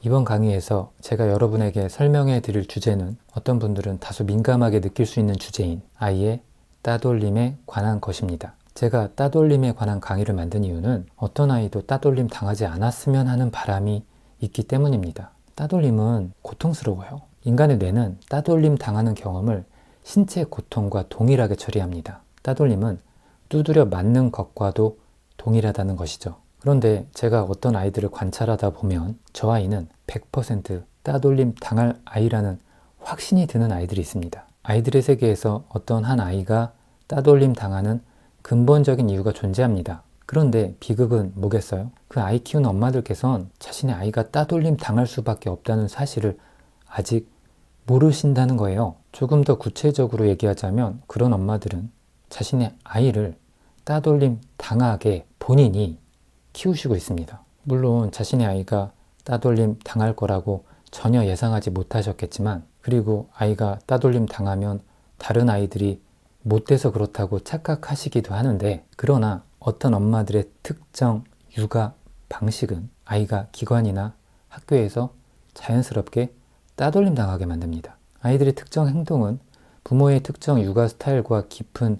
이번 강의에서 제가 여러분에게 설명해 드릴 주제는 어떤 분들은 다소 민감하게 느낄 수 있는 주제인 아이의 따돌림에 관한 것입니다. 제가 따돌림에 관한 강의를 만든 이유는 어떤 아이도 따돌림 당하지 않았으면 하는 바람이 있기 때문입니다. 따돌림은 고통스러워요. 인간의 뇌는 따돌림 당하는 경험을 신체 고통과 동일하게 처리합니다. 따돌림은 두드려 맞는 것과도 동일하다는 것이죠. 그런데 제가 어떤 아이들을 관찰하다 보면 저 아이는 100% 따돌림 당할 아이라는 확신이 드는 아이들이 있습니다. 아이들의 세계에서 어떤 한 아이가 따돌림 당하는 근본적인 이유가 존재합니다. 그런데 비극은 뭐겠어요? 그 아이 키우는 엄마들께선 자신의 아이가 따돌림 당할 수밖에 없다는 사실을 아직 모르신다는 거예요. 조금 더 구체적으로 얘기하자면 그런 엄마들은 자신의 아이를 따돌림 당하게 본인이 키우시고 있습니다. 물론 자신의 아이가 따돌림 당할 거라고 전혀 예상하지 못하셨겠지만, 그리고 아이가 따돌림 당하면 다른 아이들이 못돼서 그렇다고 착각하시기도 하는데, 그러나 어떤 엄마들의 특정 육아 방식은 아이가 기관이나 학교에서 자연스럽게 따돌림 당하게 만듭니다. 아이들의 특정 행동은 부모의 특정 육아 스타일과 깊은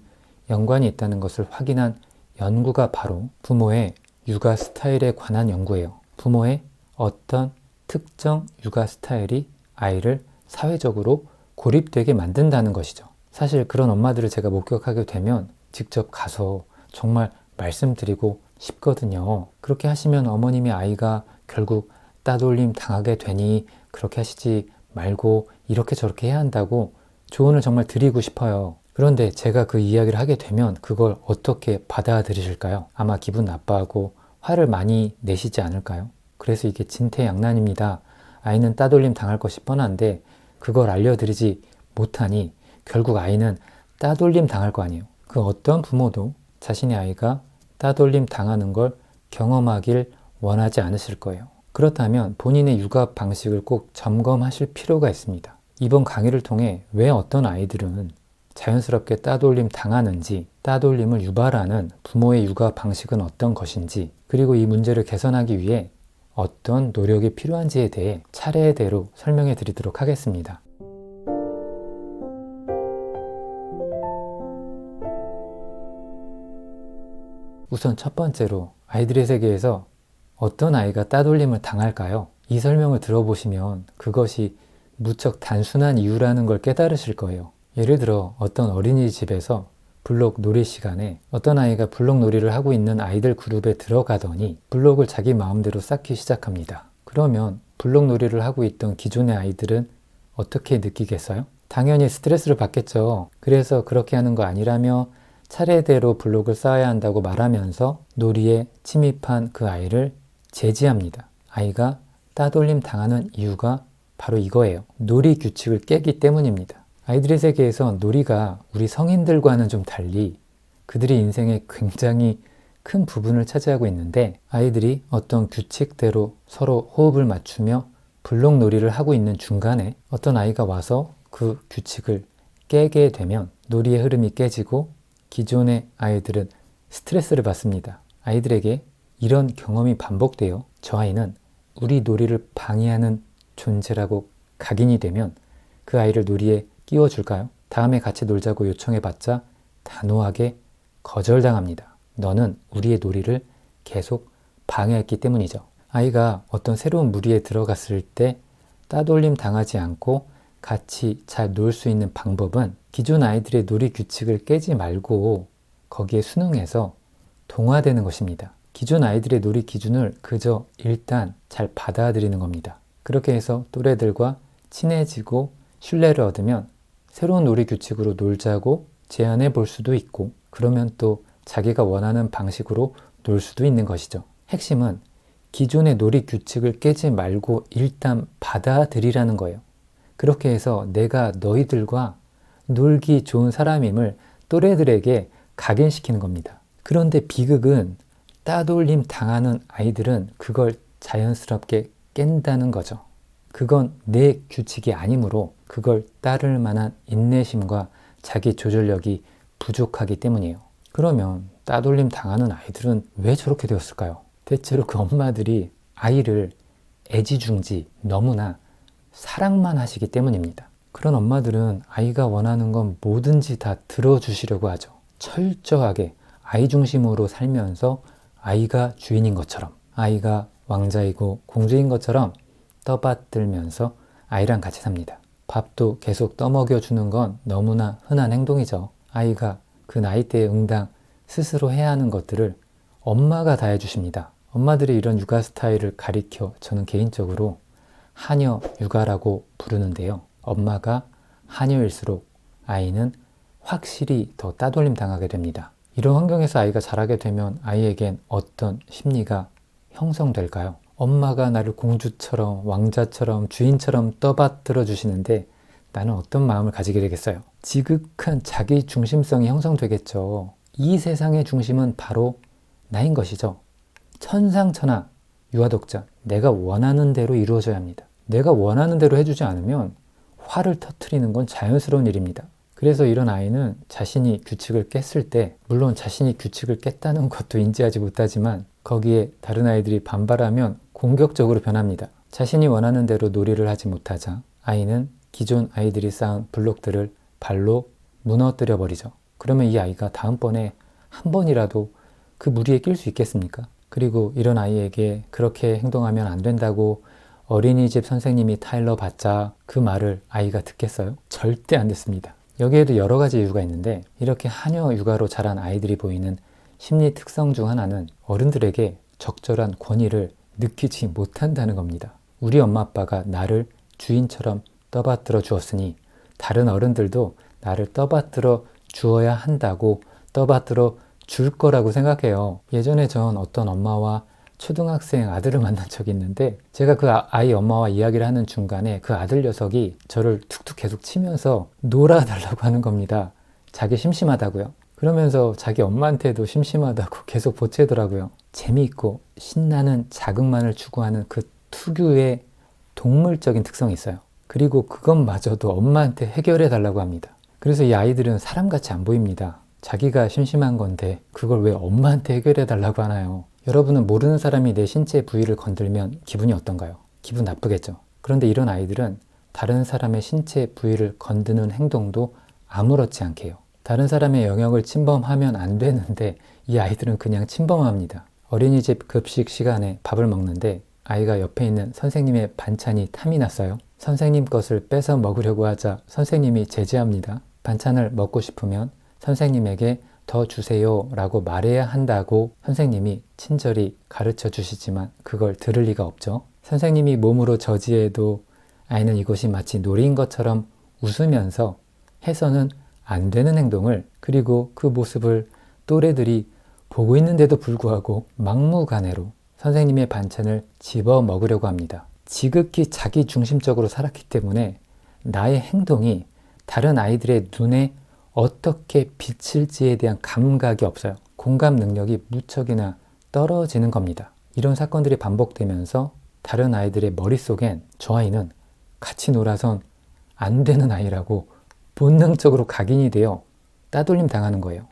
연관이 있다는 것을 확인한 연구가 바로 부모의 육아 스타일에 관한 연구예요. 부모의 어떤 특정 육아 스타일이 아이를 사회적으로 고립되게 만든다는 것이죠. 사실 그런 엄마들을 제가 목격하게 되면 직접 가서 정말 말씀드리고 싶거든요. 그렇게 하시면 어머님의 아이가 결국 따돌림 당하게 되니 그렇게 하시지 말고 이렇게 저렇게 해야 한다고 조언을 정말 드리고 싶어요. 그런데 제가 그 이야기를 하게 되면 그걸 어떻게 받아들이실까요? 아마 기분 나빠하고 화를 많이 내시지 않을까요? 그래서 이게 진퇴양난입니다. 아이는 따돌림 당할 것이 뻔한데 그걸 알려드리지 못하니 결국 아이는 따돌림 당할 거 아니에요. 그 어떤 부모도 자신의 아이가 따돌림 당하는 걸 경험하길 원하지 않으실 거예요. 그렇다면 본인의 육아 방식을 꼭 점검하실 필요가 있습니다. 이번 강의를 통해 왜 어떤 아이들은 자연스럽게 따돌림 당하는지, 따돌림을 유발하는 부모의 육아 방식은 어떤 것인지, 그리고 이 문제를 개선하기 위해 어떤 노력이 필요한지에 대해 차례대로 설명해 드리도록 하겠습니다. 우선 첫 번째로 아이들의 세계에서 어떤 아이가 따돌림을 당할까요? 이 설명을 들어보시면 그것이 무척 단순한 이유라는 걸 깨달으실 거예요. 예를 들어 어떤 어린이집에서 블록 놀이 시간에 어떤 아이가 블록 놀이를 하고 있는 아이들 그룹에 들어가더니 블록을 자기 마음대로 쌓기 시작합니다. 그러면 블록 놀이를 하고 있던 기존의 아이들은 어떻게 느끼겠어요? 당연히 스트레스를 받겠죠. 그래서 그렇게 하는 거 아니라며 차례대로 블록을 쌓아야 한다고 말하면서 놀이에 침입한 그 아이를 제지합니다. 아이가 따돌림 당하는 이유가 바로 이거예요. 놀이 규칙을 깨기 때문입니다. 아이들의 세계에서 놀이가 우리 성인들과는 좀 달리 그들의 인생에 굉장히 큰 부분을 차지하고 있는데, 아이들이 어떤 규칙대로 서로 호흡을 맞추며 블록 놀이를 하고 있는 중간에 어떤 아이가 와서 그 규칙을 깨게 되면 놀이의 흐름이 깨지고 기존의 아이들은 스트레스를 받습니다. 아이들에게 이런 경험이 반복돼요. 저 아이는 우리 놀이를 방해하는 존재라고 각인이 되면 그 아이를 놀이에 끼워줄까요? 다음에 같이 놀자고 요청해봤자 단호하게 거절당합니다. 너는 우리의 놀이를 계속 방해했기 때문이죠. 아이가 어떤 새로운 무리에 들어갔을 때 따돌림 당하지 않고 같이 잘 놀 수 있는 방법은 기존 아이들의 놀이 규칙을 깨지 말고 거기에 순응해서 동화되는 것입니다. 기존 아이들의 놀이 기준을 그저 일단 잘 받아들이는 겁니다. 그렇게 해서 또래들과 친해지고 신뢰를 얻으면 새로운 놀이 규칙으로 놀자고 제안해 볼 수도 있고, 그러면 또 자기가 원하는 방식으로 놀 수도 있는 것이죠. 핵심은 기존의 놀이 규칙을 깨지 말고 일단 받아들이라는 거예요. 그렇게 해서 내가 너희들과 놀기 좋은 사람임을 또래들에게 각인시키는 겁니다. 그런데 비극은 따돌림 당하는 아이들은 그걸 자연스럽게 깬다는 거죠. 그건 내 규칙이 아니므로 그걸 따를 만한 인내심과 자기 조절력이 부족하기 때문이에요. 그러면 따돌림 당하는 아이들은 왜 저렇게 되었을까요? 대체로 그 엄마들이 아이를 애지중지 너무나 사랑만 하시기 때문입니다. 그런 엄마들은 아이가 원하는 건 뭐든지 다 들어주시려고 하죠. 철저하게 아이 중심으로 살면서 아이가 주인인 것처럼, 아이가 왕자이고 공주인 것처럼 떠받들면서 아이랑 같이 삽니다. 밥도 계속 떠먹여주는 건 너무나 흔한 행동이죠. 아이가 그 나이대에 응당 스스로 해야 하는 것들을 엄마가 다 해주십니다. 엄마들이 이런 육아 스타일을 가리켜 저는 개인적으로 하녀 육아라고 부르는데요. 엄마가 하녀일수록 아이는 확실히 더 따돌림 당하게 됩니다. 이런 환경에서 아이가 자라게 되면 아이에겐 어떤 심리가 형성될까요? 엄마가 나를 공주처럼 왕자처럼 주인처럼 떠받들어 주시는데 나는 어떤 마음을 가지게 되겠어요? 지극한 자기 중심성이 형성되겠죠. 이 세상의 중심은 바로 나인 것이죠. 천상천하 유아독전, 내가 원하는 대로 이루어져야 합니다. 내가 원하는 대로 해주지 않으면 화를 터뜨리는 건 자연스러운 일입니다. 그래서 이런 아이는 자신이 규칙을 깼을 때, 물론 자신이 규칙을 깼다는 것도 인지하지 못하지만 거기에 다른 아이들이 반발하면 공격적으로 변합니다. 자신이 원하는 대로 놀이를 하지 못하자 아이는 기존 아이들이 쌓은 블록들을 발로 무너뜨려 버리죠. 그러면 이 아이가 다음번에 한 번이라도 그 무리에 낄 수 있겠습니까? 그리고 이런 아이에게 그렇게 행동하면 안 된다고 어린이집 선생님이 타일러 봤자 그 말을 아이가 듣겠어요? 절대 안 듣습니다. 여기에도 여러 가지 이유가 있는데 이렇게 하녀 육아로 자란 아이들이 보이는 심리 특성 중 하나는 어른들에게 적절한 권위를 느끼지 못한다는 겁니다. 우리 엄마 아빠가 나를 주인처럼 떠받들어 주었으니 다른 어른들도 나를 떠받들어 주어야 한다고 떠받들어 줄 거라고 생각해요. 예전에 전 어떤 엄마와 초등학생 아들을 만난 적이 있는데 제가 그 아이 엄마와 이야기를 하는 중간에 그 아들 녀석이 저를 툭툭 계속 치면서 놀아달라고 하는 겁니다. 자기 심심하다고요. 그러면서 자기 엄마한테도 심심하다고 계속 보채더라고요. 재미있고 신나는 자극만을 추구하는 그 특유의 동물적인 특성이 있어요. 그리고 그것마저도 엄마한테 해결해 달라고 합니다. 그래서 이 아이들은 사람같이 안 보입니다. 자기가 심심한 건데 그걸 왜 엄마한테 해결해 달라고 하나요? 여러분은 모르는 사람이 내 신체 부위를 건들면 기분이 어떤가요? 기분 나쁘겠죠. 그런데 이런 아이들은 다른 사람의 신체 부위를 건드는 행동도 아무렇지 않게 해요. 다른 사람의 영역을 침범하면 안 되는데 이 아이들은 그냥 침범합니다. 어린이집 급식 시간에 밥을 먹는데 아이가 옆에 있는 선생님의 반찬이 탐이 났어요. 선생님 것을 뺏어 먹으려고 하자 선생님이 제지합니다. 반찬을 먹고 싶으면 선생님에게 더 주세요 라고 말해야 한다고 선생님이 친절히 가르쳐 주시지만 그걸 들을 리가 없죠. 선생님이 몸으로 저지해도 아이는 이것이 마치 놀이인 것처럼 웃으면서 해서는 안 되는 행동을, 그리고 그 모습을 또래들이 보고 있는데도 불구하고 막무가내로 선생님의 반찬을 집어 먹으려고 합니다. 지극히 자기 중심적으로 살았기 때문에 나의 행동이 다른 아이들의 눈에 어떻게 비칠지에 대한 감각이 없어요. 공감 능력이 무척이나 떨어지는 겁니다. 이런 사건들이 반복되면서 다른 아이들의 머릿속엔 저 아이는 같이 놀아선 안 되는 아이라고 본능적으로 각인이 되어 따돌림 당하는 거예요.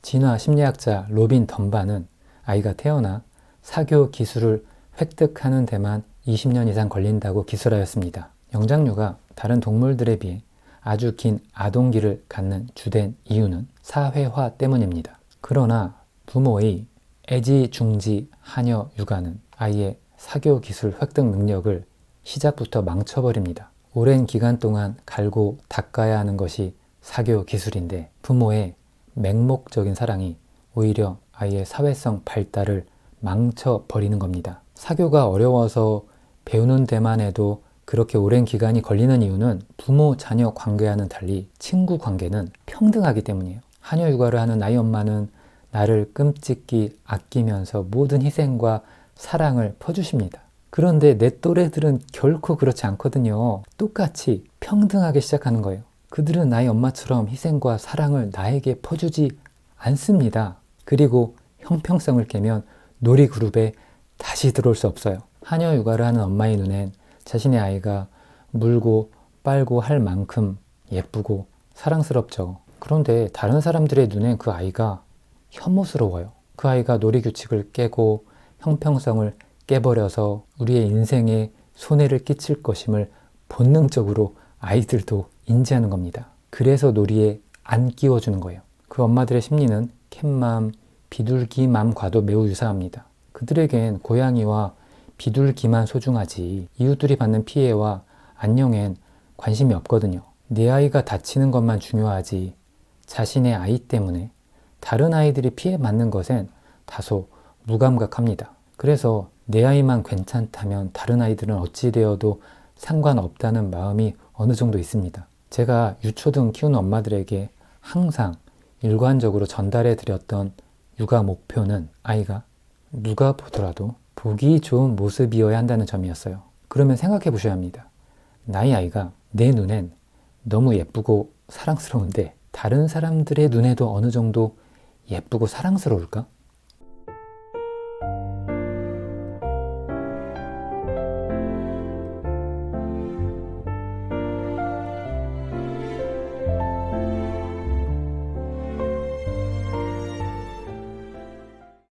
진화 심리학자 로빈 덤바는 아이가 태어나 사교 기술을 획득하는 데만 20년 이상 걸린다고 기술하였습니다. 영장류가 다른 동물들에 비해 아주 긴 아동기를 갖는 주된 이유는 사회화 때문입니다. 그러나 부모의 애지중지 하녀 육아는 아이의 사교 기술 획득 능력을 시작부터 망쳐버립니다. 오랜 기간 동안 갈고 닦아야 하는 것이 사교 기술인데 부모의 맹목적인 사랑이 오히려 아이의 사회성 발달을 망쳐버리는 겁니다. 사교가 어려워서 배우는 데만 해도 그렇게 오랜 기간이 걸리는 이유는 부모 자녀 관계와는 달리 친구 관계는 평등하기 때문이에요. 하녀 육아를 하는 나의 엄마는 나를 끔찍이 아끼면서 모든 희생과 사랑을 퍼주십니다. 그런데 내 또래들은 결코 그렇지 않거든요. 똑같이 평등하게 시작하는 거예요. 그들은 나의 엄마처럼 희생과 사랑을 나에게 퍼주지 않습니다. 그리고 형평성을 깨면 놀이그룹에 다시 들어올 수 없어요. 하녀 육아를 하는 엄마의 눈엔 자신의 아이가 물고 빨고 할 만큼 예쁘고 사랑스럽죠. 그런데 다른 사람들의 눈엔 그 아이가 혐오스러워요. 그 아이가 놀이규칙을 깨고 형평성을 깨버려서 우리의 인생에 손해를 끼칠 것임을 본능적으로 아이들도 인지하는 겁니다. 그래서 놀이에 안 끼워주는 거예요. 그 엄마들의 심리는 캣맘, 비둘기맘과도 매우 유사합니다. 그들에겐 고양이와 비둘기만 소중하지 이웃들이 받는 피해와 안녕엔 관심이 없거든요. 내 아이가 다치는 것만 중요하지 자신의 아이 때문에 다른 아이들이 피해받는 것엔 다소 무감각합니다. 그래서 내 아이만 괜찮다면 다른 아이들은 어찌 되어도 상관없다는 마음이 어느 정도 있습니다. 제가 유초등 키우는 엄마들에게 항상 일관적으로 전달해 드렸던 육아 목표는 아이가 누가 보더라도 보기 좋은 모습이어야 한다는 점이었어요. 그러면 생각해 보셔야 합니다. 나의 아이가 내 눈엔 너무 예쁘고 사랑스러운데 다른 사람들의 눈에도 어느 정도 예쁘고 사랑스러울까?